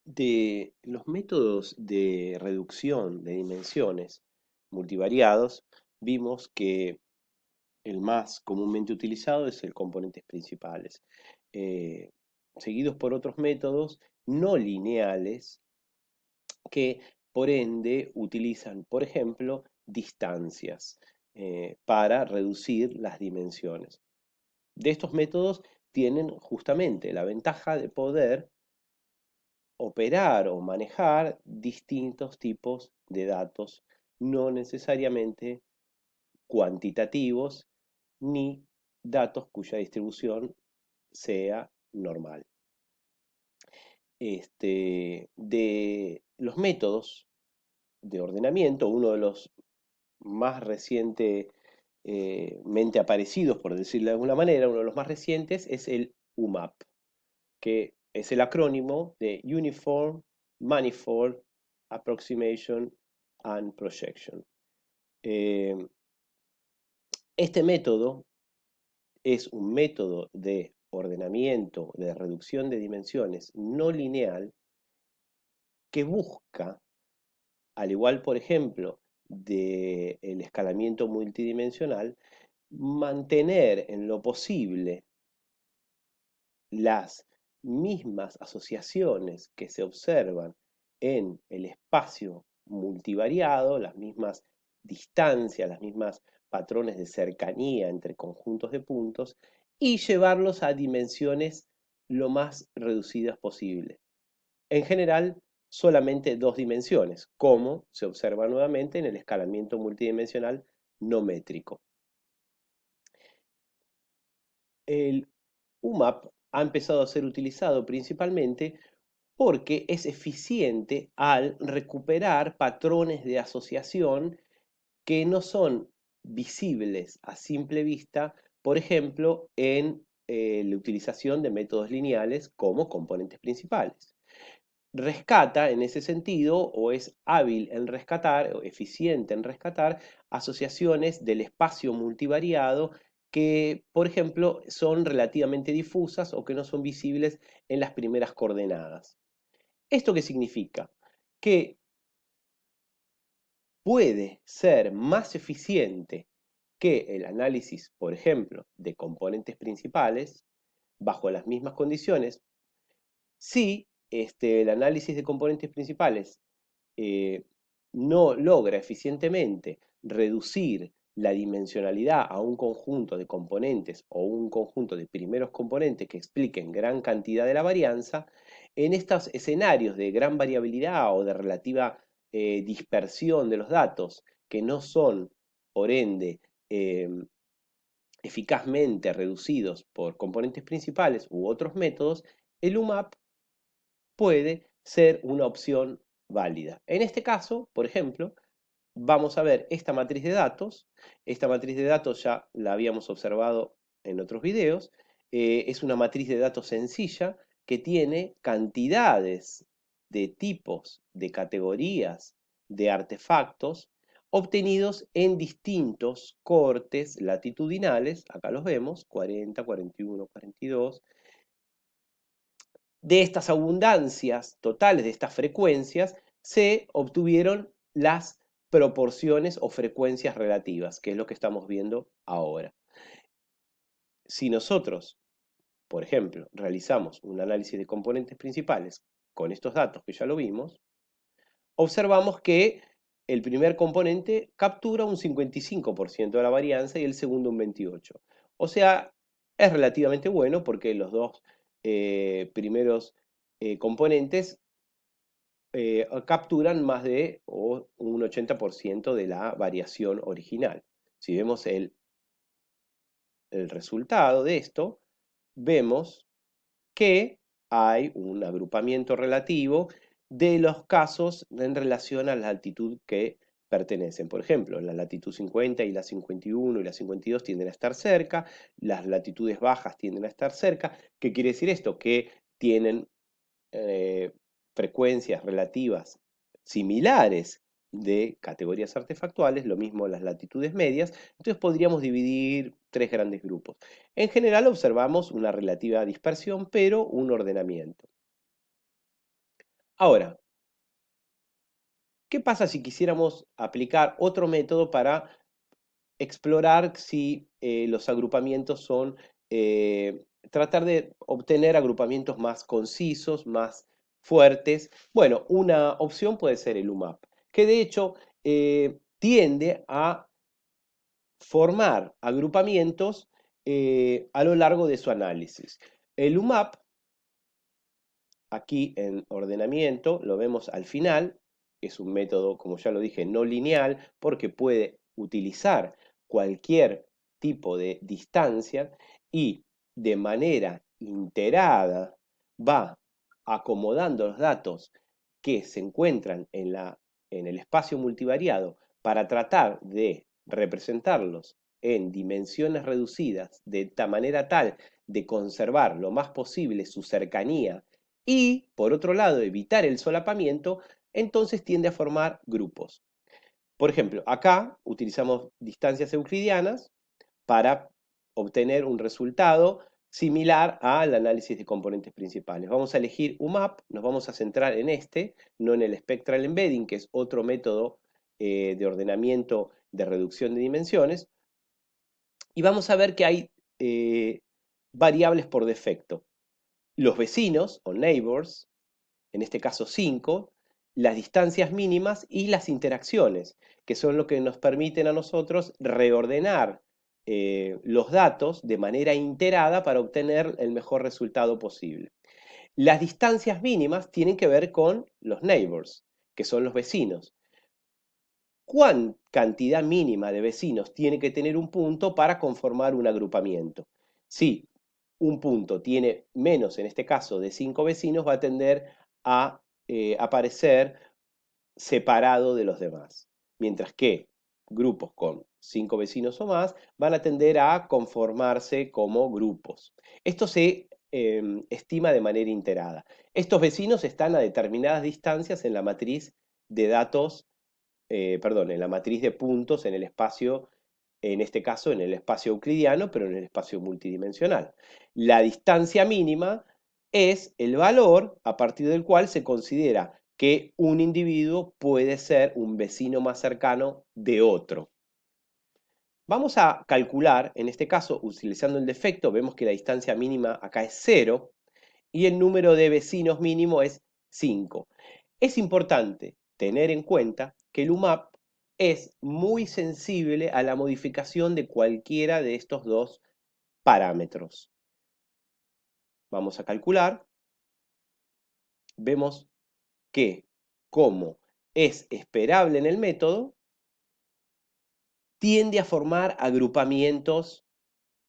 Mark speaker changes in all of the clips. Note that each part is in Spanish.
Speaker 1: De los métodos de reducción de dimensiones multivariados, vimos que el más comúnmente utilizado es el componentes principales, eh, seguidos por otros métodos no lineales que por ende utilizan, por ejemplo, distancias para reducir las dimensiones. De estos métodos tienen justamente la ventaja de poder operar o manejar distintos tipos de datos, no necesariamente cuantitativos ni datos cuya distribución sea normal. De los métodos de ordenamiento, uno de los más recientemente aparecidos, por decirlo de alguna manera, uno de los más recientes es el UMAP, que es el acrónimo de Uniform Manifold Approximation and Projection. Eh, este método es un método de ordenamiento, de reducción de dimensiones no lineal que busca, al igual, por ejemplo, del escalamiento multidimensional, mantener en lo posible las mismas asociaciones que se observan en el espacio multivariado, las mismas distancias, las mismas patrones de cercanía entre conjuntos de puntos, y llevarlos a dimensiones lo más reducidas posible. En general, solamente dos dimensiones, como se observa nuevamente en el escalamiento multidimensional no métrico. El UMAP ha empezado a ser utilizado principalmente porque es eficiente al recuperar patrones de asociación que no son visibles a simple vista, por ejemplo, en la utilización de métodos lineales como componentes principales. Rescata en ese sentido o es hábil en rescatar o eficiente en rescatar asociaciones del espacio multivariado que, por ejemplo, son relativamente difusas o que no son visibles en las primeras coordenadas. ¿Esto qué significa? Que puede ser más eficiente que el análisis, por ejemplo, de componentes principales bajo las mismas condiciones si el análisis de componentes principales eh, no logra eficientemente reducir la dimensionalidad a un conjunto de componentes o un conjunto de primeros componentes que expliquen gran cantidad de la varianza, en estos escenarios de gran variabilidad o de relativa dispersión de los datos, que no son, por ende, eh, eficazmente reducidos por componentes principales u otros métodos, el UMAP puede ser una opción válida. En este caso, por ejemplo, vamos a ver esta matriz de datos. Esta matriz de datos ya la habíamos observado en otros videos. Es una matriz de datos sencilla que tiene cantidades de tipos, de categorías, de artefactos obtenidos en distintos cortes latitudinales. Acá los vemos, 40, 41, 42. De estas abundancias totales, de estas frecuencias, se obtuvieron las proporciones o frecuencias relativas, que es lo que estamos viendo ahora. Si nosotros, por ejemplo, realizamos un análisis de componentes principales con estos datos que ya lo vimos, observamos que el primer componente captura un 55% de la varianza y el segundo un 28%. O sea, es relativamente bueno porque los dos primeros componentes capturan más de un 80% de la variación original. Si vemos el resultado de esto, vemos que hay un agrupamiento relativo de los casos en relación a la altitud que pertenecen. Por ejemplo, la latitud 50 y la 51 y la 52 tienden a estar cerca, las latitudes bajas tienden a estar cerca. ¿Qué quiere decir esto? Que tienen eh, frecuencias relativas similares de categorías artefactuales, lo mismo las latitudes medias, entonces podríamos dividir tres grandes grupos. En general observamos una relativa dispersión, pero un ordenamiento. Ahora, ¿qué pasa si quisiéramos aplicar otro método para explorar si los agrupamientos son, tratar de obtener agrupamientos más concisos, más fuertes? Bueno, una opción puede ser el UMAP, que de hecho tiende a formar agrupamientos a lo largo de su análisis. El UMAP, aquí en ordenamiento, lo vemos al final, es un método, como ya lo dije, no lineal, porque puede utilizar cualquier tipo de distancia y de manera iterada va acomodando los datos que se encuentran en el espacio multivariado para tratar de representarlos en dimensiones reducidas de manera tal de conservar lo más posible su cercanía y, por otro lado, evitar el solapamiento, entonces tiende a formar grupos. Por ejemplo, acá utilizamos distancias euclidianas para obtener un resultado similar al análisis de componentes principales. Vamos a elegir UMAP, nos vamos a centrar en este, no en el Spectral Embedding, que es otro método de ordenamiento de reducción de dimensiones, y vamos a ver que hay variables por defecto. Los vecinos, o neighbors, en este caso 5, las distancias mínimas y las interacciones, que son lo que nos permiten a nosotros reordenar los datos de manera iterada para obtener el mejor resultado posible. Las distancias mínimas tienen que ver con los neighbors, que son los vecinos. ¿Cuán cantidad mínima de vecinos tiene que tener un punto para conformar un agrupamiento? Si un punto tiene menos, en este caso, de 5 vecinos, va a tender a aparecer separado de los demás. Mientras que grupos con 5 vecinos o más van a tender a conformarse como grupos. Esto se estima de manera iterada. Estos vecinos están a determinadas distancias en la matriz de datos, en la matriz de puntos en el espacio, en este caso en el espacio euclidiano, pero en el espacio multidimensional. La distancia mínima es el valor a partir del cual se considera que un individuo puede ser un vecino más cercano de otro. Vamos a calcular, en este caso, utilizando el defecto, vemos que la distancia mínima acá es 0 y el número de vecinos mínimo es 5. Es importante tener en cuenta que el UMAP es muy sensible a la modificación de cualquiera de estos dos parámetros. Vamos a calcular. Vemos que, como es esperable en el método, tiende a formar agrupamientos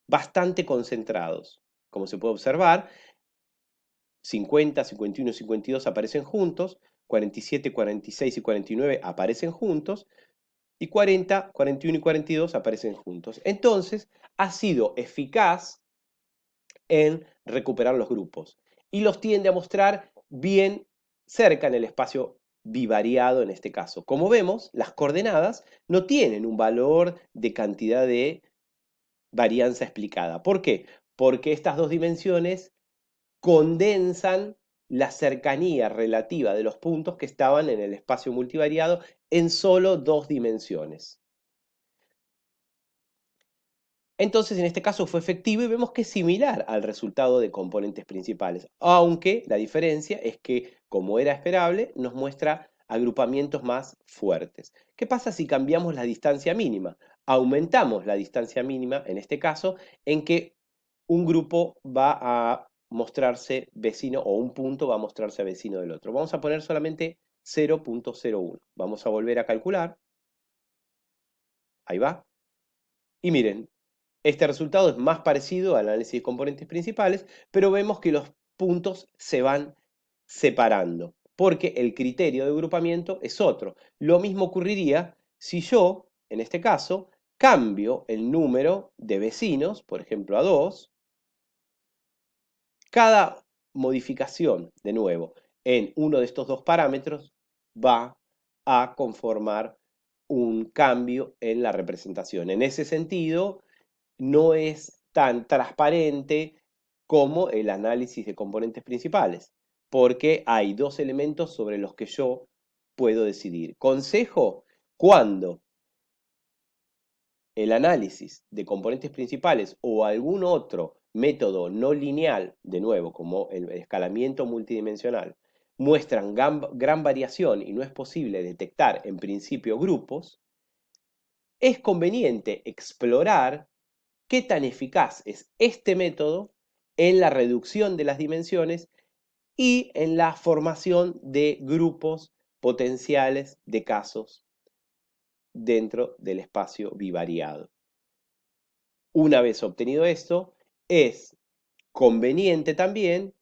Speaker 1: bastante concentrados. Como se puede observar, 50, 51 y 52 aparecen juntos, 47, 46 y 49 aparecen juntos, y 40, 41 y 42 aparecen juntos. Entonces, ha sido eficaz en recuperar los grupos y los tiende a mostrar bien cerca en el espacio bivariado en este caso. Como vemos, las coordenadas no tienen un valor de cantidad de varianza explicada. ¿Por qué? Porque estas dos dimensiones condensan la cercanía relativa de los puntos que estaban en el espacio multivariado en solo dos dimensiones. Entonces, en este caso fue efectivo y vemos que es similar al resultado de componentes principales, aunque la diferencia es que, como era esperable, nos muestra agrupamientos más fuertes. ¿Qué pasa si cambiamos la distancia mínima? Aumentamos la distancia mínima, en este caso, en que un grupo va a mostrarse vecino o un punto va a mostrarse vecino del otro. Vamos a poner solamente 0.01. Vamos a volver a calcular. Ahí va. Y miren, este resultado es más parecido al análisis de componentes principales, pero vemos que los puntos se van separando, porque el criterio de agrupamiento es otro. Lo mismo ocurriría si yo, en este caso, cambio el número de vecinos, por ejemplo a 2. Cada modificación, de nuevo, en uno de estos dos parámetros va a conformar un cambio en la representación. En ese sentido, no es tan transparente como el análisis de componentes principales, porque hay dos elementos sobre los que yo puedo decidir. Consejo, cuando el análisis de componentes principales o algún otro método no lineal, de nuevo, como el escalamiento multidimensional, muestran gran variación y no es posible detectar en principio grupos, es conveniente explorar qué tan eficaz es este método en la reducción de las dimensiones y en la formación de grupos potenciales de casos dentro del espacio bivariado. Una vez obtenido esto, es conveniente también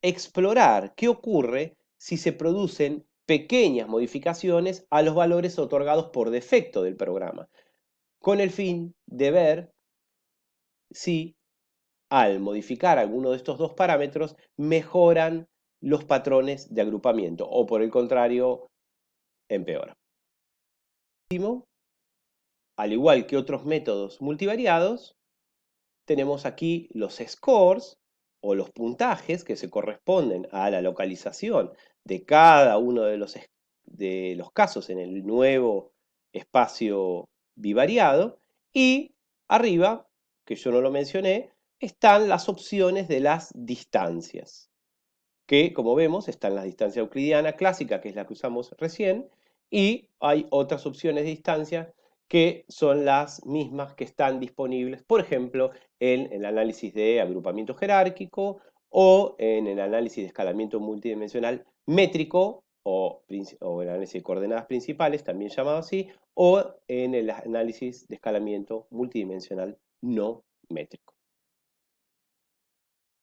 Speaker 1: explorar qué ocurre si se producen pequeñas modificaciones a los valores otorgados por defecto del programa, con el fin de ver si al modificar alguno de estos dos parámetros mejoran los patrones de agrupamiento o por el contrario empeoran. Al igual que otros métodos multivariados, tenemos aquí los scores o los puntajes que se corresponden a la localización de cada uno de los casos en el nuevo espacio bivariado. Y arriba, que yo no lo mencioné, están las opciones de las distancias, que como vemos están las distancias euclidiana clásica, que es la que usamos recién, y hay otras opciones de distancia que son las mismas que están disponibles, por ejemplo, en el análisis de agrupamiento jerárquico o en el análisis de escalamiento multidimensional métrico o el análisis de coordenadas principales, también llamado así, o en el análisis de escalamiento multidimensional no métrico.